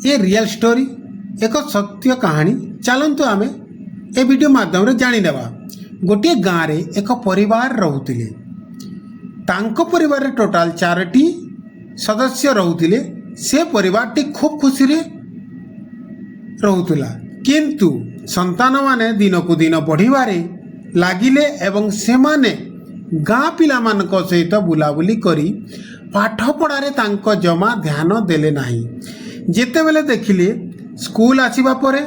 ये real story एक सत्य कहानी चलतु आम ए वीडियो माध्यम रे जानी नेबा। गोटे गाँव रे एक परिवार रहउतिले। तांको परिवार रे टोटाल 4टी सदस्य रहउतिले। से परिवारटी खूब खुशी रे रहउतिला, किंतु संतान माने दिन को दिन बढ़िबारे लागिले एवं सेमाने गाँ पिला मानक सहित बुलाबुली करी पाठ पढ़ारे तांको जमा ध्यान देले नाही। जेतेबेले देखिले स्कूल आसीबा परे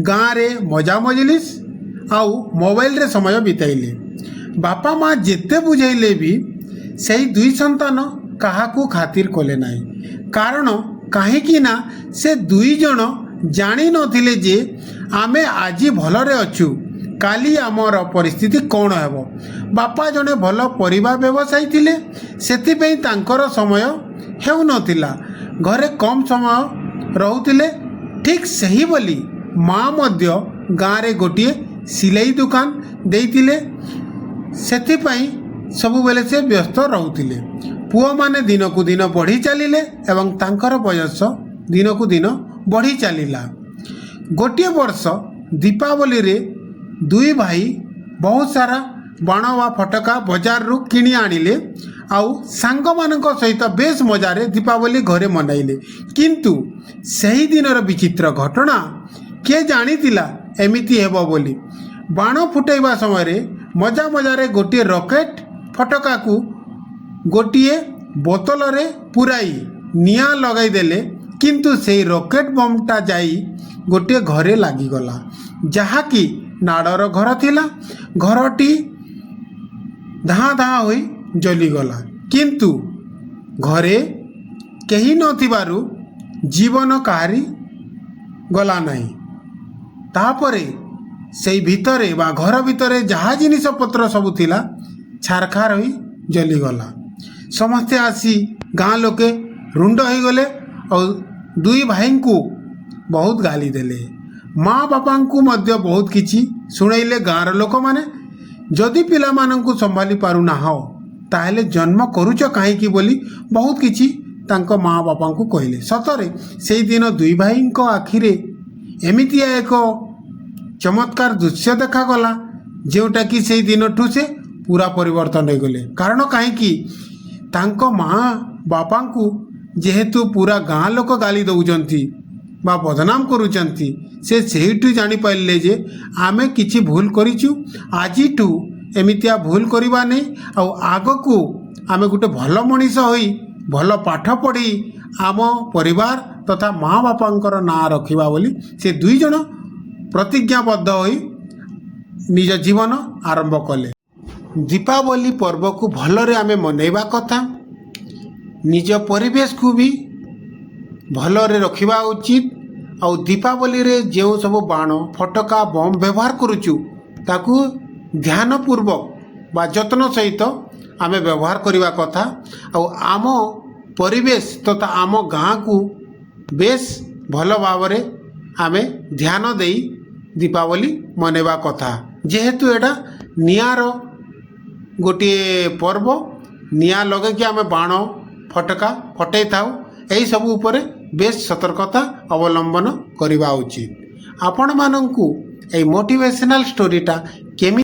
गाँ रे मजा मजलिस आउ मोबाइल रे समय बिताइले। बापा माँ जेते बुझाइले भी सही दुई संतान काहाकू खातिर कले नाही। कारण काहेकि ना से दुई जन जानी नथिले जे आमे आजी भलरे अछु, काली आमर परिस्थिति कौन हेबो। बापा जने भल परिवा व्यवसायी थिले, सेतिपई तांकर समय हेउ नथिला, घरे कम समय रहउतिले। ठीक सही बोली माँ मध्य गाँ रे गोटिए सिलाई दुकान देइतिले, सेतिपई सबु बेले से व्यस्त रहउतिले। पुओ माने दिन को दिन बढ़ी चलिले एवं तांकर बयस दिन को दिन बढ़ी चलिला। गोटिए वर्ष दीपावली रे दुई भाई बहुत सारा बाण वा फटका बाजार रु किणी आनिले आउ सांग मानक सहित बेस मजारे दीपावली घरे मनाइले। किंतु सही दिनर विचित्र घटना के जानितिला एमिति हेबो बोली। बाण फुटाइबा समय रे मजा मजारे गोटिए रॉकेट फटका को गोटिए बोतल रे पुराई निया लगाई देले, किंतु सेही रॉकेट बमटा जाई गोटे घरे लागिगला, जहाँकि नाड़र घर थिला। घरटी धाँ धाँ होई जलीगला, किंतु घरे केही नथिबारु जीवन काहारी गला नहीं। तापरे सेही भितरे बा घर भितरे जहाँ जिनिस पत्र सबु थिला छारखार होई जलीगला। समस्ते आसी गाँ लोके रुंड हो गले और दुई भाई को बहुत गाली देले। माँ बापा को मध्य बहुत किछि सुनैले गाँर लोक माने। जदि पिला मानंकु संभाली पारु ना हो ताहेले जन्म करूच काहेकि बोली बहुत किछि तांको माँ बापा को कहले। सतरे से दिन दुई भाई को आखिरे एमितिया एक चमत्कार दृश्य देखा गला, जोटा कि से दिन ठू से पूरा परिवर्तन हो गले। कारण काहेकि तांको माँ बापा को जेहेतु पूरा गाँ लोक गाली दउचंती बा बदनाम करूचंती, से सेहिठु जानी पाइले जे आमे किछि भूल करिछु, आजिठु एमितिया भूल करिबा नै। आ आगकू आमे गुटे भल मनीष होई भल पाठ पढ़ी आम परिवार तथा माँ बापांकर ना रखिबा बोली से दुई जन प्रतिज्ञाबद्ध होई निज जीवन आरंभ कले। दीपावली पर्व को भलरे आमे मनैबा कथा, निज परिवेश को भी भलरे रखिबा उचित। आउ दीपावली रे जो सब बाण फटका बम व्यवहार करुचु ताकू ध्यानपूर्वक बा जत्न सहित आमे व्यवहार करिबा कथा। आउ आम परिवेश तथा आम गाँ को बेस भल भावरे आमे ध्यान देई दीपावली मनैबा कथा। जेहेतु एटा नियार गोटिए पर्व, निया लगे कि आमे बाण फटका फटै थाउ, एही सब उपरे बेस सतर्कता अवलंबन करिबा उचित। आपण मानंकु ए मोटिवेशनल स्टोरीटा केमि